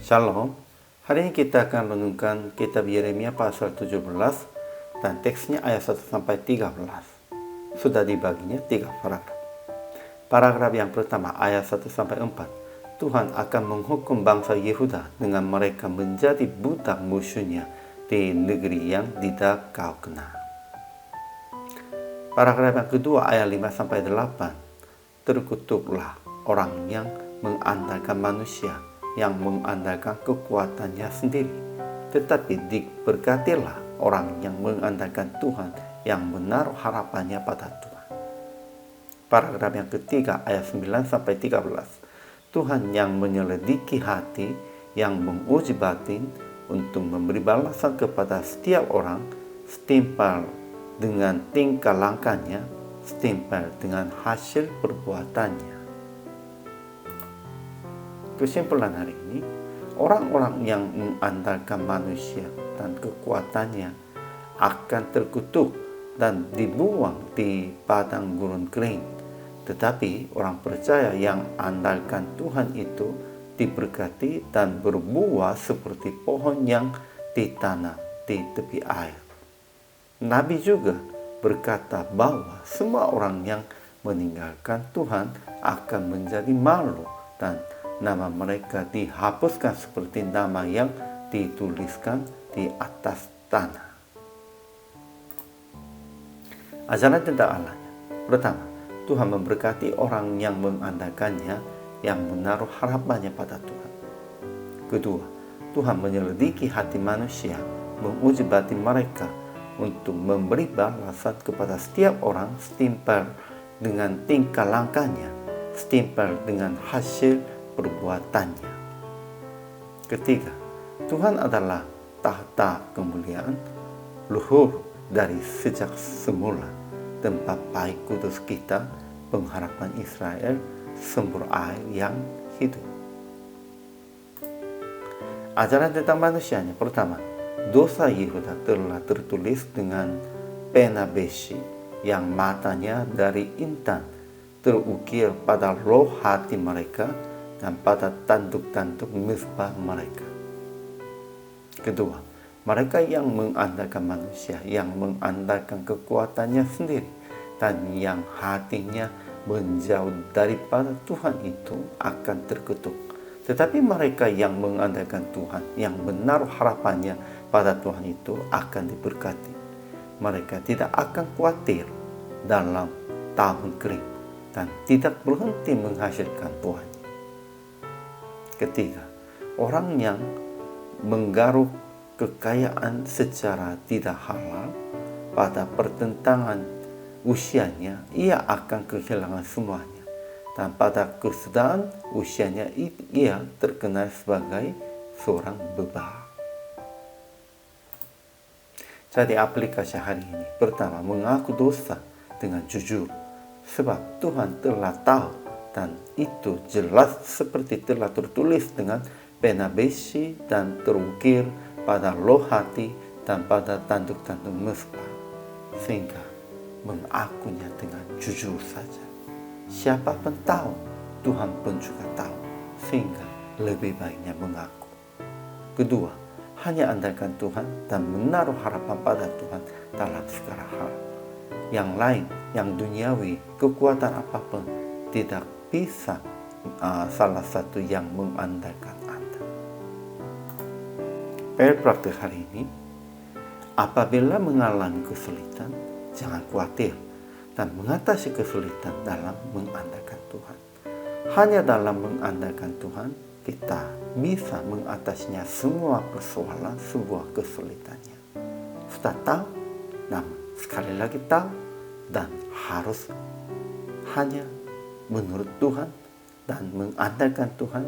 Shalom, hari ini kita akan renungkan kitab Yeremia pasal 17 dan teksnya ayat 1-13. Sudah dibaginya 3 paragraf. Paragraf yang pertama ayat 1-4. Tuhan akan menghukum bangsa Yehuda dengan mereka menjadi budak musuhnya di negeri yang tidak kau kenal. Paragraf yang kedua ayat 5-8. Terkutuklah orang yang mengandalkan manusia, yang mengandalkan kekuatannya sendiri. Tetapi diberkatilah orang yang mengandalkan Tuhan, yang menaruh harapannya pada Tuhan. Paragraf yang ketiga ayat 9-13. Tuhan yang menyelidiki hati, yang menguji batin untuk memberi balasan kepada setiap orang setimpal dengan tingkah langkahnya, setimpal dengan hasil perbuatannya. Kesimpulan hari ini, orang-orang yang mengandalkan manusia dan kekuatannya akan terkutuk dan dibuang di padang gurun kering. Tetapi orang percaya yang andalkan Tuhan itu diberkati dan berbuah seperti pohon yang ditanam di tepi air. Nabi juga berkata bahwa semua orang yang meninggalkan Tuhan akan menjadi malu dan nama mereka dihapuskan seperti nama yang dituliskan di atas tanah. Ajaran tentang Allahnya. Pertama, Tuhan memberkati orang yang mengandalkannya, yang menaruh harapannya pada Tuhan. Kedua, Tuhan menyelidiki hati manusia, menguji batin mereka untuk memberi balasan kepada setiap orang setimpal dengan tingkah langkahnya, setimpal dengan hasil perbuatannya. Ketiga, Tuhan adalah tahta kemuliaan, luhur dari sejak semula, tempat baik kudus kita, pengharapan Israel, sumber air yang hidup. Ajaran tentang manusianya. Pertama, dosa Yehuda telah tertulis dengan pena besi yang matanya dari intan terukir pada roh hati mereka dan pada tanduk-tanduk mezbah mereka. Kedua, mereka yang mengandalkan manusia, yang mengandalkan kekuatannya sendiri, dan yang hatinya menjauh daripada Tuhan itu akan terkutuk. Tetapi mereka yang mengandalkan Tuhan, yang menaruh harapannya pada Tuhan itu akan diberkati. Mereka tidak akan khawatir dalam tahun kering dan tidak berhenti menghasilkan buahnya. Ketiga, orang yang menggaruk kekayaan secara tidak halal pada pertentangan usianya, ia akan kehilangan semuanya. Dan pada kesudahan usianya, ia terkenal sebagai seorang bebal. Jadi aplikasi hari ini. Pertama, mengaku dosa dengan jujur. Sebab Tuhan telah tahu, dan itu jelas seperti telah tertulis dengan pena besi dan terukir pada loh hati dan pada tanduk-tanduk mezbah. Sehingga mengakunya dengan jujur saja. Siapa pun tahu, Tuhan pun juga tahu. Sehingga lebih baiknya mengaku. Kedua, hanya andalkan Tuhan dan menaruh harapan pada Tuhan dalam segala hal. Yang lain, yang duniawi, kekuatan apapun tidak bisa salah satu yang mengandalkan Anda. Praktik hari ini, apabila mengalami kesulitan, jangan khawatir dan mengatasi kesulitan dalam mengandalkan Tuhan. Hanya dalam mengandalkan Tuhan, kita bisa mengatasinya semua persoalan, sebuah kesulitannya. Sudah tahu, namun sekali lagi tahu, dan harus hanya menurut Tuhan dan mengandalkan Tuhan,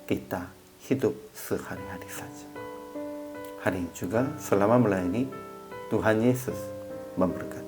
kita hidup sehari-hari saja. Hari ini juga selama melayani, Tuhan Yesus memberkati.